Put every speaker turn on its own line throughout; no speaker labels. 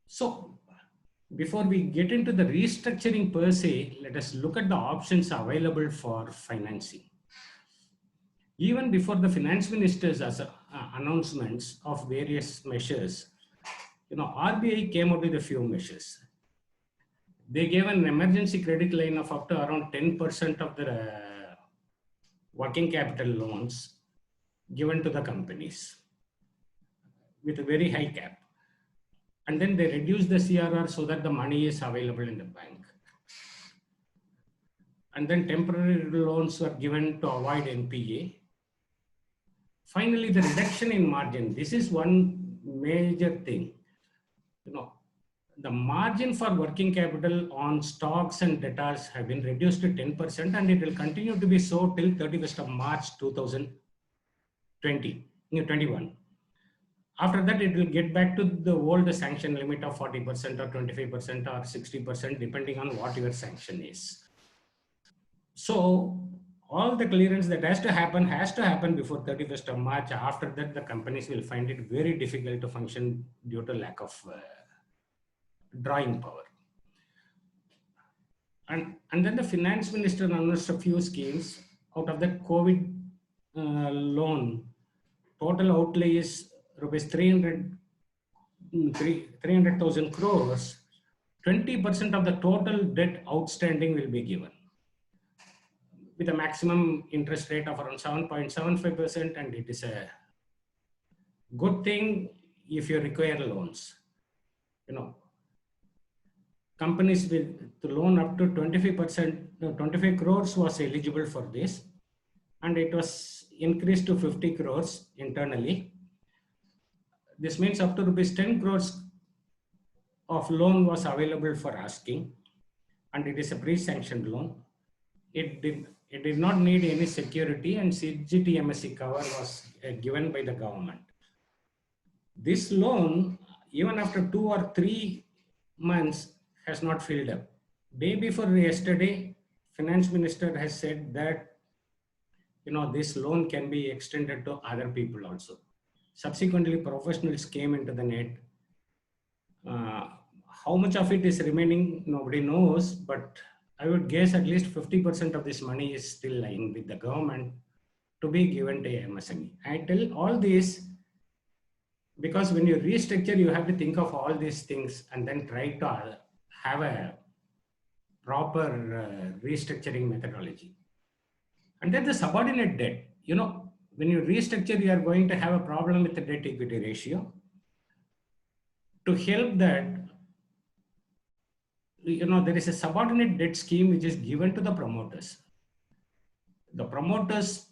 So before we get into the restructuring per se, let us look at the options available for financing. Even before the finance minister's announcements of various measures, RBI came out with a few measures. They gave an emergency credit line of up to around 10% of the working capital loans given to the companies with a very high cap. And then they reduced the CRR so that the money is available in the bank. And then temporary loans were given to avoid NPA. Finally, the reduction in margin. This is one major thing. The margin for working capital on stocks and debtors have been reduced to 10%, and it will continue to be so till 31st of March 2021. After that, it will get back to the old sanction limit of 40% or 25% or 60%, depending on what your sanction is. So all the clearance that has to happen before 31st of March. After that, the companies will find it very difficult to function due to lack of drawing power. And then the finance minister announced a few schemes. Out of that COVID loan, total outlay is rupees 300,000 crores. 20% of the total debt outstanding will be given with a maximum interest rate of around 7.75%, and it is a good thing if you require loans. Companies with the loan up to 25%, 25 crores was eligible for this, and it was increased to 50 crores internally. This means up to rupees 10 crores of loan was available for asking, and it is a pre-sanctioned loan. It did not need any security, and CGTMSE cover was given by the government. This loan, even after 2 or 3 months, has not filled up. Day before yesterday, finance minister has said that this loan can be extended to other people also. Subsequently, professionals came into the net. How much of it is remaining, nobody knows, but I would guess at least 50% of this money is still lying with the government to be given to MSME. I tell all this because when you restructure, you have to think of all these things and then try to have a proper restructuring methodology. And then the subordinate debt, when you restructure, you are going to have a problem with the debt equity ratio. To help that, there is a subordinate debt scheme which is given to the promoters. The promoters'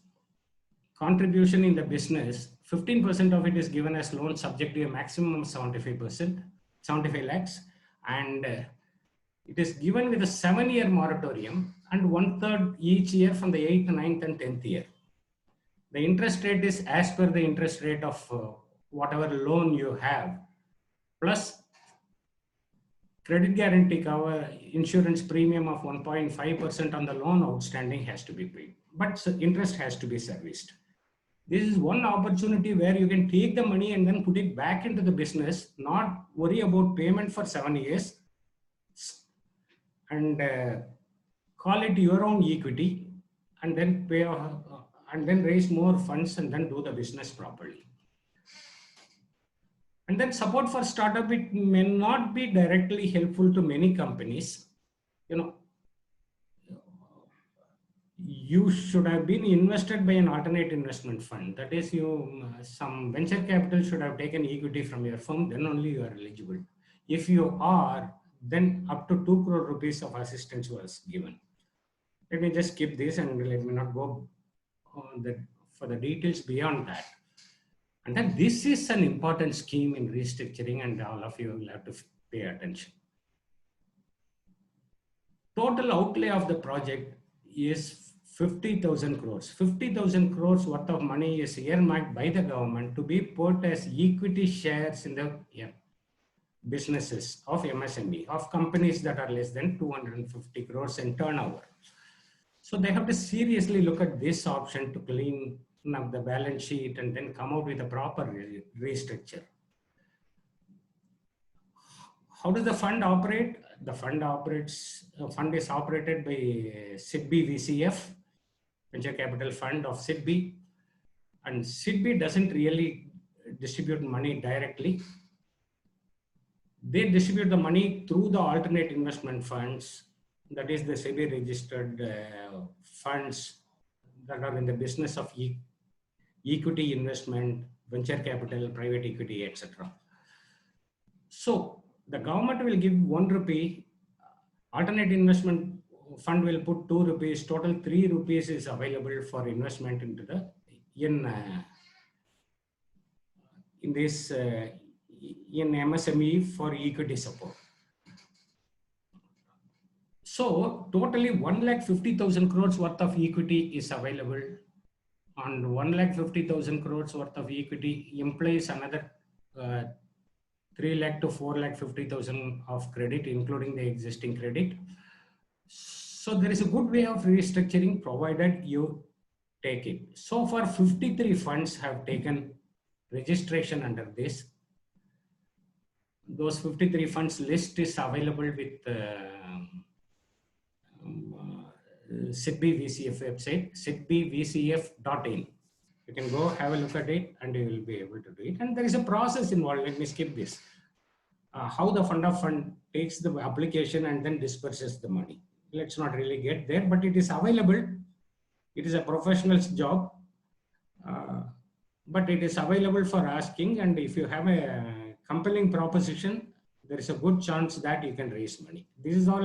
contribution in the business, 15% of it is given as loan subject to a maximum of 75%, 75 lakhs. And it is given with a 7-year moratorium and 1/3 each year from the 8th, 9th, and 10th year. The interest rate is as per the interest rate of whatever loan you have, plus credit guarantee cover, insurance premium of 1.5% on the loan outstanding has to be paid, but interest has to be serviced. This is one opportunity where you can take the money and then put it back into the business, not worry about payment for 7 years, and call it your own equity, and then pay and then raise more funds and then do the business properly. And then support for startup, it may not be directly helpful to many companies. You should have been invested by an alternate investment fund. That is, some venture capital should have taken equity from your firm, then only you are eligible. If you are, then up to 2 crore rupees of assistance was given. Let me just skip this and let me not go on for the details beyond that. And then this is an important scheme in restructuring, and all of you will have to pay attention. Total outlay of the project is 50,000 crores. 50,000 crores worth of money is earmarked by the government to be put as equity shares in the businesses of MSME, of companies that are less than 250 crores in turnover. So they have to seriously look at this option to clean up the balance sheet and then come out with a proper restructure. How does the fund operate? The fund is operated by SIDBI VCF, Venture Capital Fund of SIDBI. And SIDBI doesn't really distribute money directly. They distribute the money through the alternate investment funds, that is the SEBI registered funds that are in the business of equity investment, venture capital, private equity, etc. So the government will give 1 rupee, alternate investment fund will put 2 rupees, total 3 rupees is available for investment into the in MSME for equity support. So totally 1,50,000 crores worth of equity is available, and 1,50,000 crores worth of equity implies another 3 lakh to 4,50,000 of credit, including the existing credit. So there is a good way of restructuring provided you take it. So far 53 funds have taken registration under this. Those 53 funds list is available with SIDBI VCF website, sidbivcf.in. You can go have a look at it and you will be able to do it. And there is a process involved. Let me skip this. How the fund of fund takes the application and then disperses the money. Let's not really get there, but it is available. It is a professional's job, but it is available for asking. And if you have a compelling proposition, there is a good chance that you can raise money. This is all